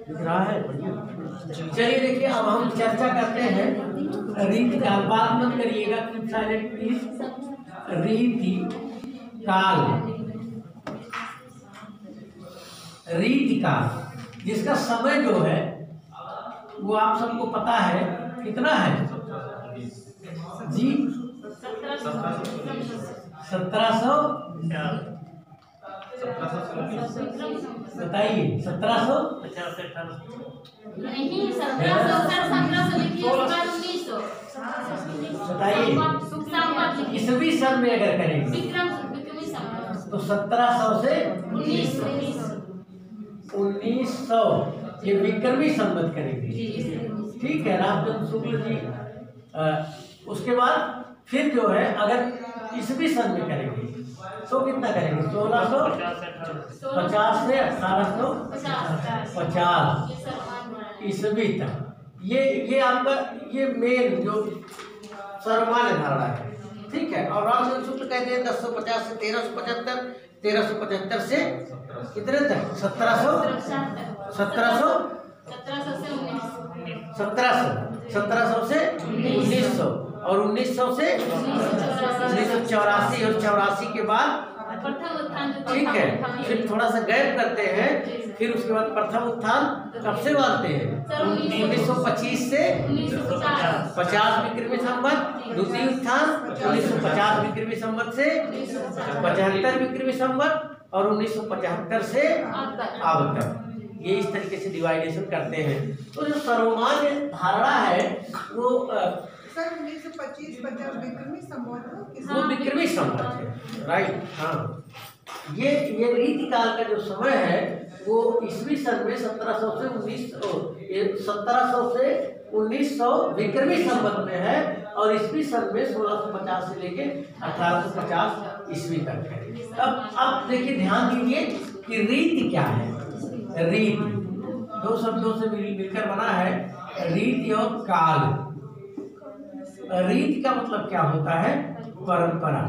दिख रहा है? चलिए देखिए, अब हम चर्चा करते हैं रीति काल। बात मत करिएगा, कीप साइलेंट प्लीज। रीति काल, रीति काल जिसका समय जो है वो आप सबको पता है कितना है जी? 1700 बताइए। 1700 नहीं, 1700 लिखिए, 1900 बताइए। ईसवी सन में अगर करेंगे तो 1700 से 1900 ये विक्रमी संवत करेंगे। ठीक है, रामचंद्र शुक्ल जी। उसके बाद फिर जो है अगर ईसवी सन में करेंगे तो कितना करेंगे? 1650 से 1850 ईस्वी तक। ये आपका ये मेन जो सर्वमान्य धारणा है। ठीक है, और रामचंद्र शुक्ल कहते हैं 1050 से 1375, 1375 से कितने तक? 1700 से 1900 और 1900 से 1984 और 84 के बाद ठीक है, फिर थोड़ा सा गैप करते हैं, फिर उसके बाद प्रथम उत्थान कब से मानते हैं? 1925 से 50 विक्रमी संवत। द्वितीय उत्थान 1950 विक्रमी संवत से 75 विक्रमी संवत और 1975 से अब तक। ये इस तरीके से डिवाइडेशन करते हैं। तो जो सर्वमान्य धारणा है वो सर 1925-50 विक्रमी संवत, वो विक्रमी संवत है, राइट? हाँ, ये रीति काल का जो समय है वो ईस्वी सन में 1700 से 1900 विक्रमी संवत में है और ईस्वी सन में 1650 से लेके 1850 ईस्वी तक है। अब देखिए, ध्यान दीजिए कि रीति क्या है। रीति दो शब्दों से मिलकर बना है, रीति और काल। रीति का मतलब क्या होता है? परंपरा।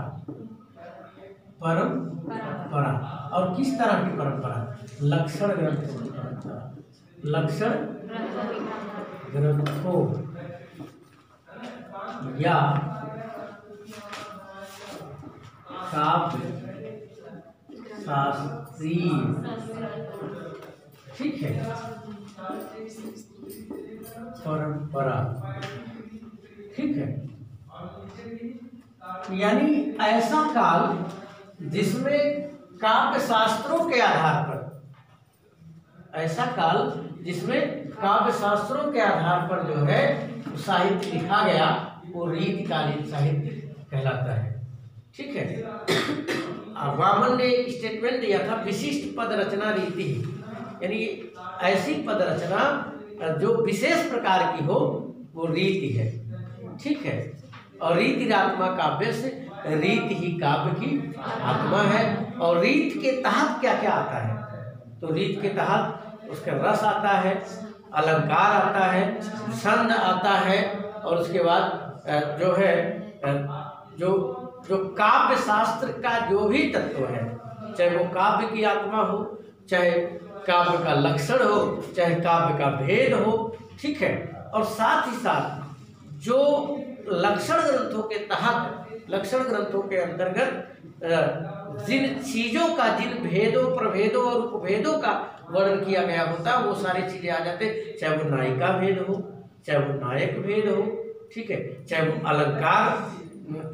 परंपरा, और किस तरह की परंपरा? लक्षण ग्रंथों की परंपरा। लक्षण ग्रंथों या काव्य शास्त्रीय, ठीक है, परंपरा। ठीक है, यानी ऐसा काल जिसमें काव्य शास्त्रों के आधार पर, ऐसा काल जिसमें काव्य शास्त्रों के आधार पर जो है साहित्य लिखा गया, वो रीतिकालीन साहित्य कहलाता है। ठीक है, वामन ने एक स्टेटमेंट दिया था, विशिष्ट पद रचना रीति, यानी ऐसी पद रचना जो विशेष प्रकार की हो वो रीति है। ठीक है, और रीति आत्मा काव्य से, रीति ही काव्य की आत्मा है। और रीत के तहत क्या क्या आता है? तो रीत के तहत उसका रस आता है, अलंकार आता है, छंद आता है, और उसके बाद जो है जो काव्य शास्त्र का जो भी तत्व है, चाहे वो काव्य की आत्मा हो, चाहे काव्य का लक्षण हो, चाहे काव्य का भेद हो। ठीक है, और साथ ही साथ जो लक्षण ग्रंथों के तहत, लक्षण ग्रंथों के अंतर्गत जिन चीजों का, जिन भेदों, प्रभेदों और उपभेदों का वर्णन किया गया होता है, वो सारी चीजें आ जाते, चाहे वो नायिका भेद हो, चाहे वो नायक भेद हो, ठीक है, चाहे वो अलंकार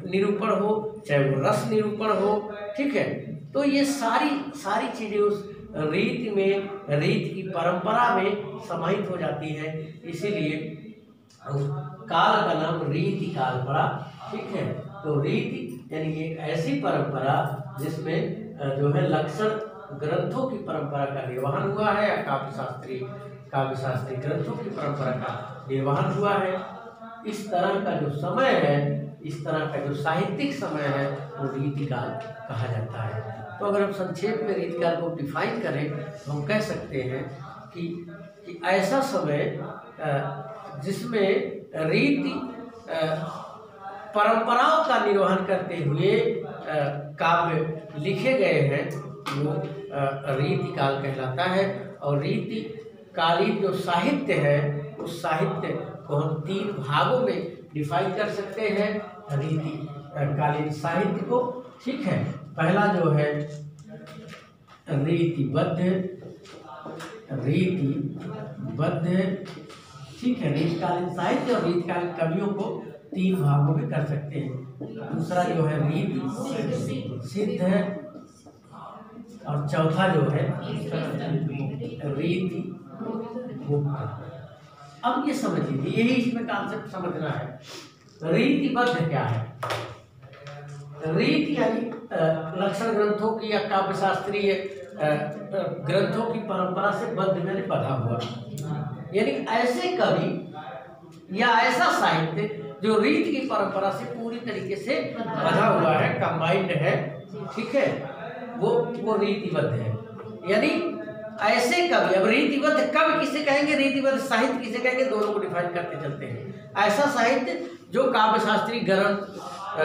निरूपण हो, चाहे वो रस निरूपण हो। ठीक है, तो ये सारी चीजें उस रीति में, रीति की परंपरा में समाहित हो जाती है। इसीलिए काल का नाम रीति काल पड़ा। ठीक है, तो रीति यानी एक ऐसी परंपरा जिसमें जो है लक्षण ग्रंथों की परंपरा का निर्वहन हुआ है, या काव्य शास्त्री ग्रंथों की परंपरा का निर्वहन हुआ है। इस तरह का जो समय है, इस तरह का जो साहित्यिक समय है, वो रीति काल कहा जाता है। तो अगर हम संक्षेप में रीति काल को डिफाइन करें तो हम कह सकते हैं कि ऐसा समय जिसमें रीति परंपराओं का निर्वहन करते हुए काव्य लिखे गए हैं, वो रीति काल कहलाता है। और रीति कालीन जो साहित्य है उस साहित्य को हम 3 भागों में डिफाइन कर सकते हैं रीति कालीन साहित्य को। ठीक है, पहला जो है रीतिबद्ध, ठीक है, रीतिकालीन साहित्य और रीतिकालीन कवियों को 3 भागों में कर सकते हैं। दूसरा जो है रीति सिद्ध है और चौथा जो है रीति मुक्त। अब ये समझ लीजिए, यही इसमें कॉन्सेप्ट समझना है। रीतिबद्ध क्या है? रीति यानी लक्षण ग्रंथों की या काव्य शास्त्रीय ग्रंथों की परंपरा से बद्ध में बधा हुआ, यानी ऐसे कवि या ऐसा साहित्य जो रीति की परंपरा से पूरी तरीके से बधा हुआ है, कंबाइंड है। ठीक है, वो रीतिबद्ध है। यानी ऐसे कवि, अब रीतिबद्ध कवि किसे कहेंगे, रीतिबद्ध साहित्य किसे कहेंगे, दोनों को डिफाइन करते चलते हैं। ऐसा साहित्य जो काव्य शास्त्रीय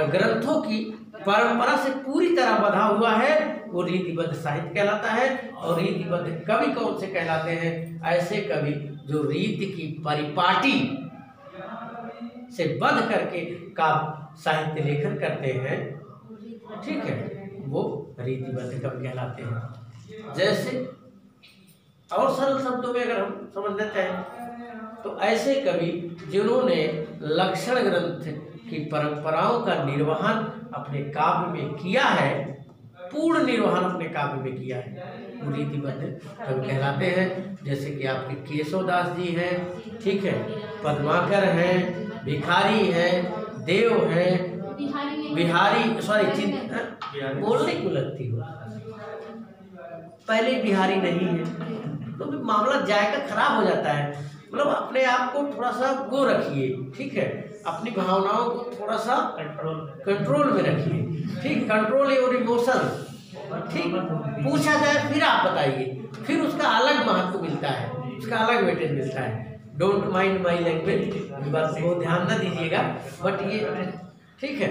ग्रंथों की परंपरा से पूरी तरह बधा हुआ है वो रीतिबद्ध साहित्य कहलाता है। और रीतिबद्ध कवि कौन से कहलाते हैं? ऐसे कवि जो रीति की परिपाटी से बध करके काव्य साहित्य लेखन करते हैं, ठीक है, वो रीतिबद्ध कवि कहलाते हैं। जैसे और सरल शब्दों में अगर हम समझना चाहें तो ऐसे कवि जिन्होंने लक्षण ग्रंथ की परंपराओं का निर्वहन अपने काव्य में किया है, पूर्ण निर्वहन अपने काव्य में किया है, वो रीतिबद्ध कवि कहलाते हैं। जैसे कि आपके केशवदास जी हैं, ठीक है, पद्माकर हैं, भिखारी हैं, देव हैं, बिहारी, सॉरी बोलने क्यों लगती हो, पहले बिहारी नहीं है तो मामला जायका खराब हो जाता है। मतलब अपने आप को थोड़ा सा वो रखिए, ठीक है, अपनी भावनाओं को थोड़ा सा कंट्रोल में रखिए, ठीक, कंट्रोल योर इमोशन, ठीक, पूछा जाए फिर आप बताइए, फिर उसका अलग महत्व मिलता है, उसका अलग वेटेज मिलता है। डोंट माइंड माई लैंग्वेज, बस वो ध्यान न दीजिएगा, बट ये ठीक है।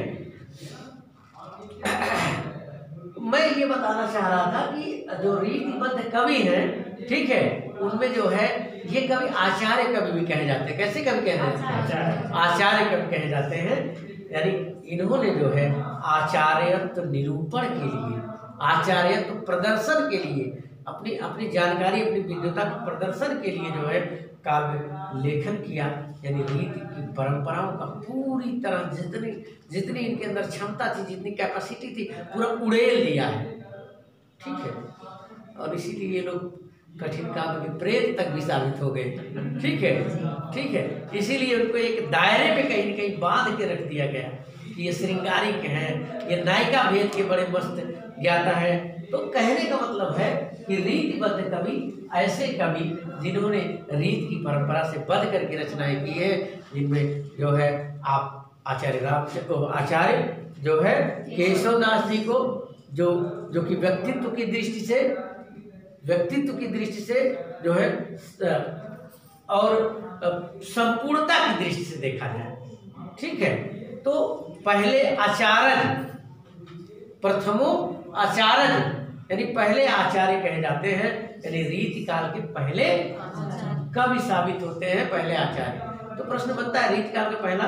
मैं ये बताना चाह रहा था कि जो रीतिबद्ध कवि हैं, ठीक है, उनमें जो है ये कवि आचार्य कवि भी कहे जाते हैं। कैसे कवि कहे जाते हैं? आचार्य कवि कहे जाते हैं। यानी इन्होंने जो है आचार्यत्व निरूपण के लिए, आचार्यत्व प्रदर्शन के लिए, अपनी अपनी जानकारी, अपनी विद्वता के प्रदर्शन के लिए जो है काव्य लेखन किया। यानी रीति की परंपराओं का पूरी तरह जितनी इनके अंदर क्षमता थी, जितनी कैपेसिटी थी, पूरा उड़ेल दिया है, ठीक है। और इसीलिए ये लोग कठिन काव्य के प्रेत तक भी साबित हो गए, ठीक है, ठीक है। इसीलिए उनको एक दायरे में कहीं न कहीं बांध के रख दिया गया कि ये श्रृंगारिक हैं, ये नायिका भेद के बड़े मस्त ज्ञाता है। तो कहने का मतलब है कि रीतिबद्ध कवि ऐसे कवि जिन्होंने रीति की परंपरा से बध करके रचनाएं की है, जिनमें जो है आप आचार्य जो है केशवदास जी को जो कि व्यक्तित्व की दृष्टि से जो है और संपूर्णता की दृष्टि से देखा जाए, ठीक है, तो पहले आचार्य, प्रथमो आचार्य, यानी पहले आचार्य कहे जाते हैं। यानी रीति काल के पहले कवि साबित होते हैं, पहले आचार्य। तो प्रश्न बनता है रीति काल का पहला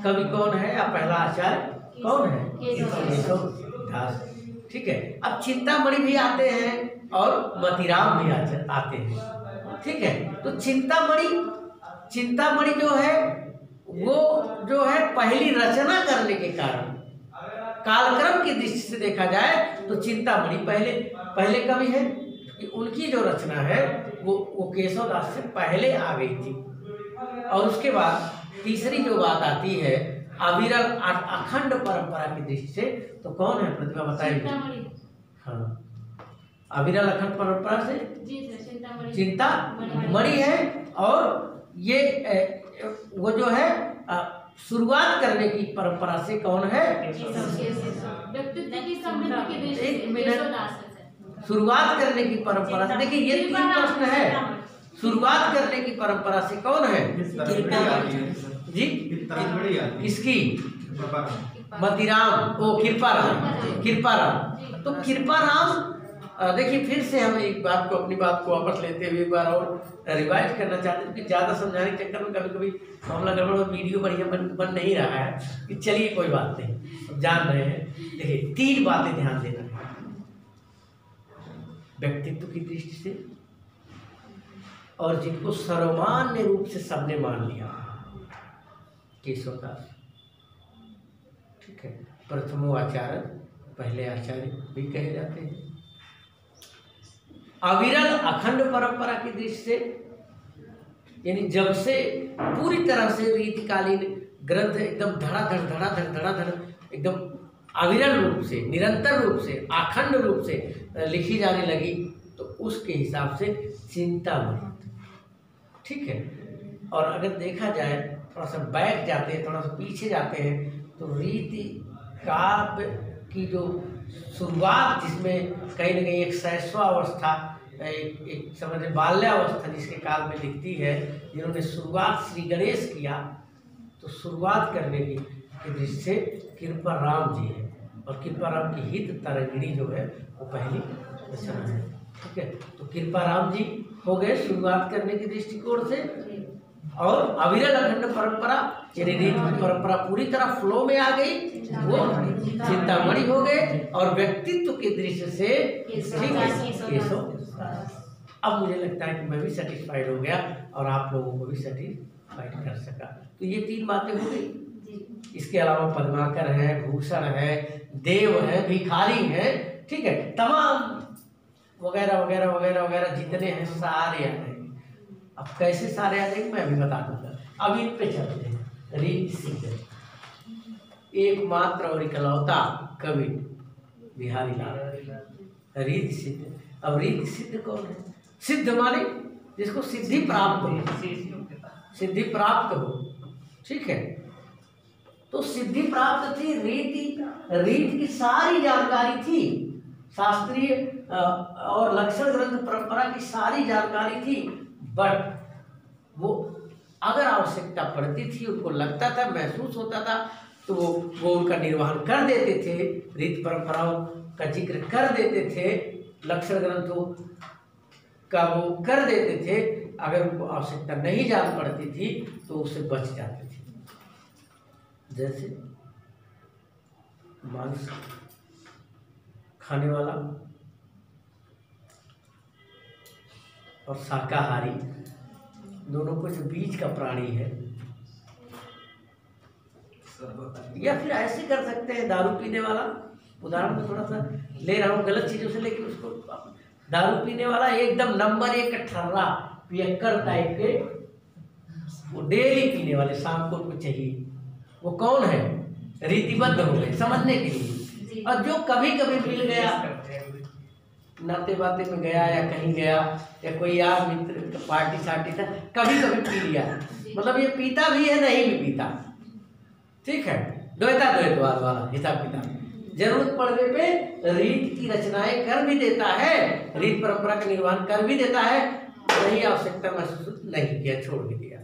कवि कौन है या पहला आचार्य कौन है? केशवदास, ठीक है। अब चिंतामणि भी आते हैं और मतीराम भी आते हैं, ठीक है। तो चिंतामणि जो है वो जो है पहली रचना करने के कारण, कालक्रम की दृष्टि से देखा जाए तो चिंतामणि पहले कवि है कि उनकी जो रचना है वो केशवदास से पहले आ गई थी। और उसके बाद तीसरी जो बात आती है अविरल अखंड परंपरा की दृष्टि से, तो कौन है प्रतिभा बताइए? हाँ, अविरल अखंड परंपरा से चिंतामणि है। और ये वो जो है शुरुआत करने की परंपरा से कौन है? एक मिनट, शुरुआत करने की परंपरा से, देखिए ये 3 प्रश्न है। शुरुआत करने की परंपरा से कौन है? जी, किसकी? मतीराम, ओ कृपाराम। तो कृपाराम देखिए फिर से हम एक बात को, अपनी बात को वापस लेते हुए एक बार और रिवाइज करना चाहते हैं कि ज़्यादा समझाने के चक्कर में कभी कभी मामला गड़बड़ और वीडियो बढ़िया बन नहीं रहा है कि चलिए कोई बात नहीं, अब जान रहे हैं। देखिए 3 बातें ध्यान देना है व्यक्तित्व की दृष्टि से, और जिनको सर्वमान्य रूप से सबने मान लिया, केशवदास, ठीक है, प्रथमो आचार्य, पहले आचार्य भी कहे जाते हैं। अविरल अखंड परंपरा की दृष्टि से, यानी जब से पूरी तरह से रीतिकालीन ग्रंथ एकदम धड़ाधड़ एकदम अविरल रूप से, निरंतर रूप से, अखंड रूप से लिखी जाने लगी, तो उसके हिसाब से चिंतामणि, ठीक है। और अगर देखा जाए, थोड़ा सा बैक जाते हैं, थोड़ा सा पीछे जाते हैं, तो रीति काव्य की जो शुरुआत, जिसमें कहीं न कहीं एक शैशवावस्था, एक समझ बाल्यावस्था जिसके काल में दिखती है, जिन्होंने शुरुआत श्री गणेश किया, तो शुरुआत करने की दृष्टि से कृपा राम जी है, और कृपा राम की हित तरंगिणी जो है वो पहली रचना है, ठीक है। तो कृपा राम जी हो गए शुरुआत करने की दृष्टिकोण से, और अविरल अखंड परंपरा यानी रीति की परंपरा पूरी तरह फ्लो में आ गई, वो चिंतामणि हो गए, और व्यक्तित्व की दृष्टि से केशव। अब मुझे लगता है कि मैं भी सेटिस्फाइड हो गया और आप लोगों को भी सेटिस्फाइड कर सका। तो ये 3 बातें हो गई। इसके अलावा पद्माकर है, भूषण है, देव है, भिखारी है, ठीक है, तमाम वगैरह वगैरह वगैरह वगैरह जितने हैं सारे आ जाएंगे। अब कैसे सारे आ जाएंगे मैं भी बता दूंगा। अब इन पे चलते हैं। रीति सिद्ध, एकमात्र और इकलौता कवि बिहारी लाल, रीति सिद्ध। अब रीति सिद्ध कौन है? सिद्ध माने जिसको सिद्धि प्राप्त हो, सिद्धि प्राप्त हो, ठीक है। तो सिद्धि प्राप्त थी, रीति की सारी जानकारी थी, शास्त्रीय और लक्षण ग्रंथ परंपरा की सारी जानकारी थी, बट वो अगर आवश्यकता पड़ती थी, उनको लगता था, महसूस होता था, तो वो उनका निर्वहन कर देते थे, रीति परंपराओं का जिक्र कर देते थे, लक्षण ग्रंथों का वो कर देते थे। अगर उनको आवश्यकता नहीं जान पड़ती थी तो उससे बच जाते थे। जैसे मांस खाने वाला और शाकाहारी दोनों को जो बीच का प्राणी है, या फिर ऐसे कर सकते हैं दारू पीने वाला, उदाहरण तो थोड़ा सा ले रहा हूँ गलत चीजों से, लेकिन उसको दारू पीने वाला एकदम नंबर 1 ठर्रा पियक्कर टाइप के, वो डेली पीने वाले, शाम को उनको चाहिए, वो कौन है? रीतिबद्ध हो गए समझने के लिए। और जो कभी कभी मिल गया, नाते बाते में गया या कहीं गया, या कोई यार मित्र पार्टी सार्टी था, कभी कभी पी लिया, मतलब ये पीता भी है नहीं भी पीता, ठीक है, द्वैतवाद वाला हिसाब किताब। जरूरत पड़ने पे रीत की रचनाएं कर भी देता है, रीत परंपरा का निर्वहन कर भी देता है, नहीं आवश्यकता महसूस नहीं किया, छोड़ भी दिया।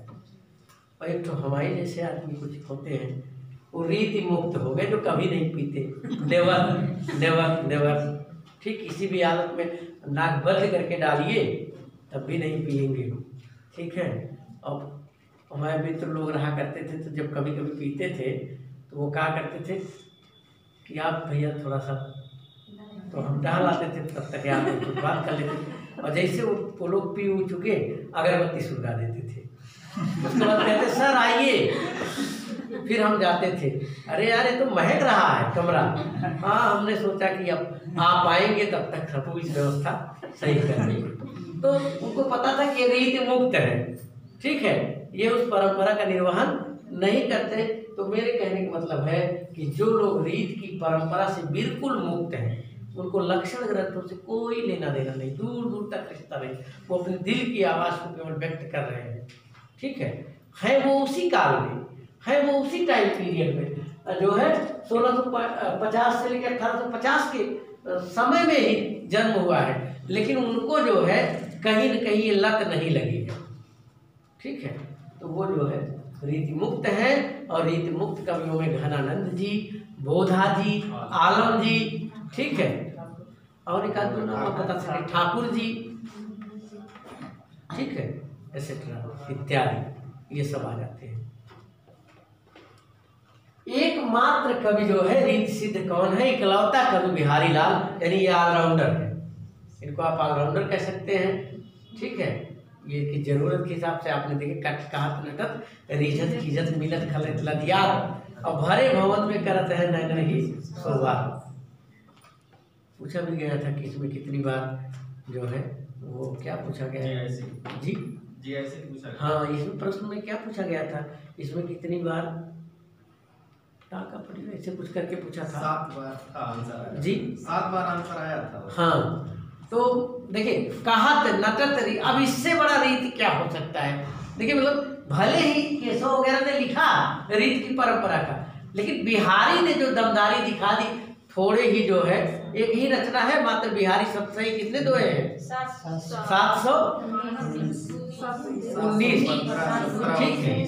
और एक तो हमारे जैसे आदमी कुछ होते हैं, वो रीति मुक्त हो गए, जो कभी नहीं पीते, नेवर नेवर नेवर, ठीक, किसी भी हालत में नाक बंद करके डालिए तब भी नहीं पिएंगे, ठीक है। अब हमारे मित्र लोग रहा करते थे, तो जब कभी कभी पीते थे तो वो कहा करते थे कि आप भैया थोड़ा सा, तो हम टहल आते थे, तब तक आप कुछ बात कर लेते, और जैसे वो लोग पी चुके अगरबत्ती सुलगा देते थे, उसके बाद कहते सर आइए, फिर हम जाते थे, अरे यार ये तो महक रहा है कमरा, हाँ हमने सोचा कि अब आप आएंगे तब तक सब इस व्यवस्था सही कर देंगे। तो उनको पता था कि रीति मुक्त है, ठीक है, ये उस परंपरा का निर्वहन नहीं करते। तो मेरे कहने का मतलब है कि जो लोग रीत की परंपरा से बिल्कुल मुक्त हैं, उनको लक्षण ग्रंथों से कोई लेना देना नहीं, दूर दूर तक रिश्ता नहीं, वो अपने दिल की आवाज़ को केवल व्यक्त कर रहे हैं, ठीक है वो उसी काल में है, वो उसी टाइम पीरियड में जो है 1650 से लेकर 1850 के समय में ही जन्म हुआ है, लेकिन उनको जो है कहीं न कहीं ये लत नहीं लगी है, ठीक है। तो वो जो है रीति मुक्त है, और रीति मुक्त कवियों में घनानंद जी, बोधा जी, आलम जी, ठीक है, और एक आध दो नाम आप बता सकते, ठाकुर जी, ठीक है, एसेट्रा इत्यादि, ये सब आ जाते हैं। एकमात्र कवि जो है रीति सिद्ध कौन है? इकलौता कवि बिहारी लाल, यानी ये ऑलराउंडर है, इनको आप ऑलराउंडर कह सकते हैं, ठीक है। ये कि जरूरत के हिसाब से आपने देखे कट कहत नटत रिझत खिजत मिलत खलत लदियार, और भरे भवन में करत है नैन ही शोभा। पूछा भी गया था कि इसमें कितनी बार जो है वो क्या पूछा गया है जी ऐसे पूछा, हाँ इसमें प्रश्न में क्या पूछा गया था, इसमें कितनी बार टाका पड़ी ऐसे कुछ करके पूछा था। 7 बार था आंसर जी, 7 बार आंसर आया था। हाँ, तो देखिए कहत नटत अब इससे बड़ा रीत क्या हो सकता है? देखिए मतलब भले ही केशव वगैरह ने लिखा रीत की परंपरा का, लेकिन बिहारी ने जो दमदारी दिखा दी, थोड़े ही जो है एक ही रचना है मात्र बिहारी सप्तही कितने दो है 719, ठीक है,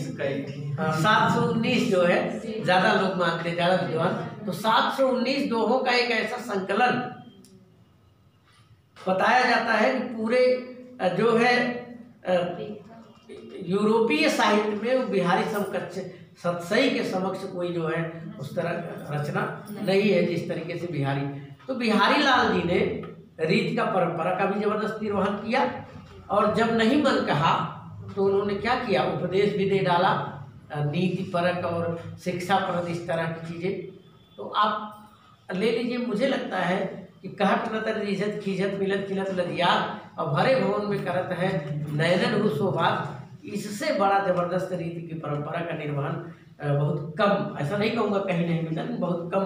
719 जो है ज्यादा लोग मानते हैं, ज्यादा विद्वान, तो 719 दोहों का एक ऐसा संकलन बताया जाता है कि पूरे जो है यूरोपीय साहित्य में वो बिहारी समकक्ष सतसई के समक्ष कोई जो है उस तरह रचना नहीं है जिस तरीके से बिहारी। तो बिहारी लाल जी ने रीत का परंपरा का भी जबरदस्त निर्वहन किया, और जब नहीं मन कहा तो उन्होंने क्या किया, उपदेश भी दे डाला, नीति परक और शिक्षा परक, इस तरह की चीजें। तो आप ले लीजिए, मुझे लगता है कि कहत नतर रिझत खिझत मिलत खिलत लदियार, और भरे भवन में करत है नैनन हु शोभा, इससे बड़ा जबरदस्त रीति की परंपरा का निर्वहन बहुत कम, ऐसा नहीं कहूँगा कहीं नहीं मिलता, लेकिन बहुत कम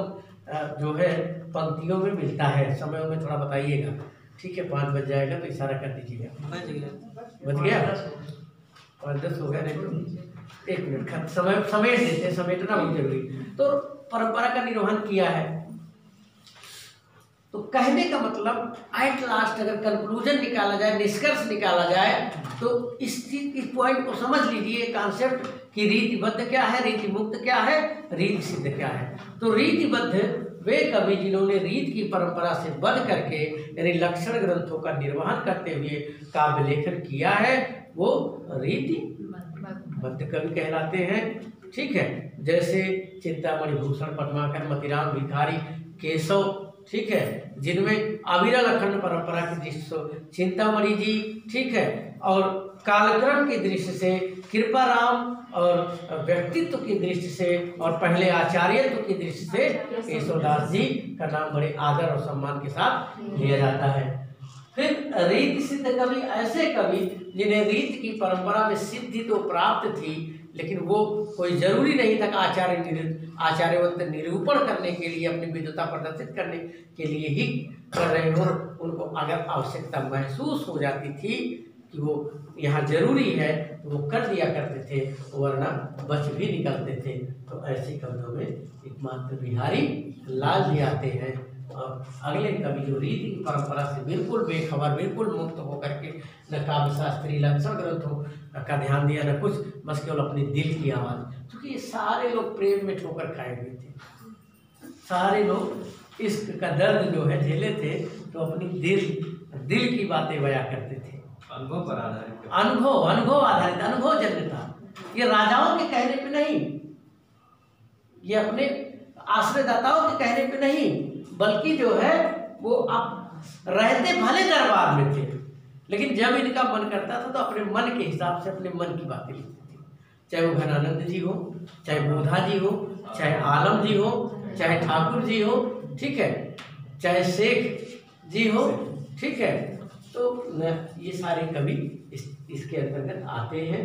जो है पंक्तियों में मिलता है। समयों में थोड़ा बताइएगा, ठीक है, 5 बज जाएगा तो इशारा कर दीजिएगा। बज गया 5-10 हो गया, नहीं तो 1 मिनट समय समेट देते, समेटना बहुत जरूरी। तो परंपरा का निर्वहन किया है, तो कहने का मतलब एट लास्ट अगर कंक्लूजन निकाला जाए, निष्कर्ष निकाला जाए, तो इस पॉइंट को समझ लीजिए, कॉन्सेप्ट कि रीतिबद्ध क्या है, रीति मुक्त क्या है, रीति सिद्ध क्या है। तो रीतिबद्ध वे कवि जिन्होंने रीत की परंपरा से बध करके यानी लक्षण ग्रंथों का निर्वहन करते हुए काव्य लेखन किया है, वो रीति बद्ध कवि कहलाते हैं, ठीक है। जैसे चिंतामणि भूषण पद्माकर, मतिराम भिखारी, केशव, ठीक है, जिनमें अविरल अखंड परंपरा की दृष्टि से चिंतामणि जी, ठीक है, और कालक्रम की दृष्टि से कृपाराम, और व्यक्तित्व की दृष्टि से और पहले आचार्यत्व की दृष्टि से केशवदास जी का नाम बड़े आदर और सम्मान के साथ लिया जाता है। फिर रीति सिद्ध कवि ऐसे कवि जिन्हें रीत की परंपरा में सिद्धि तो प्राप्त थी, लेकिन वो कोई जरूरी नहीं था कि आचार्यवंत निरूपण करने के लिए, अपनी विद्वता प्रदर्शित करने के लिए ही कर रहे हों। उनको अगर आवश्यकता महसूस हो जाती थी कि वो यहाँ जरूरी है तो वो कर दिया करते थे, वरना बच भी निकलते थे। तो ऐसे कवियों में एकमात्र बिहारी लाल जी आते हैं। और अगले कवि जो रीति की परंपरा से बिल्कुल बेखबर, बिल्कुल मुक्त होकर के न काव्य शास्त्री लक्षण ग्रंथों का ध्यान दिया, न कुछ, बस केवल अपने दिल की आवाज़। क्योंकि ये सारे लोग प्रेम में ठोकर खाए हुए थे, सारे लोग इश्क का दर्द जो है झेले थे, तो अपनी दिल की बातें बयां करते थे। अनुभव पर आधारित, अनुभव आधारित, अनुभव जन्य था। ये राजाओं के कहने पे नहीं, ये अपने आश्रयदाताओं के कहने पे नहीं, बल्कि जो है वो आप रहते भले दरबार में थे, लेकिन जब इनका मन करता था तो अपने मन के हिसाब से अपने मन की बातें लिखते थे। चाहे वो घनानंद जी हो, चाहे बोधा जी हो, चाहे आलम जी हो, चाहे ठाकुर जी हो, ठीक है, चाहे शेख जी हो, ठीक है। तो ये सारे कवि इसके अंतर्गत आते हैं।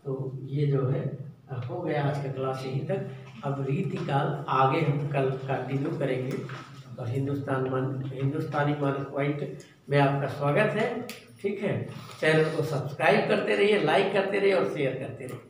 तो ये जो है हो गया आज का क्लास यहीं तक। अब रीति काल आगे हम कल कंटिन्यू करेंगे। और हिंदुस्तानी मानस पॉइंट में आपका स्वागत है, ठीक है। चैनल को सब्सक्राइब करते रहिए, लाइक करते रहिए और शेयर करते रहिए।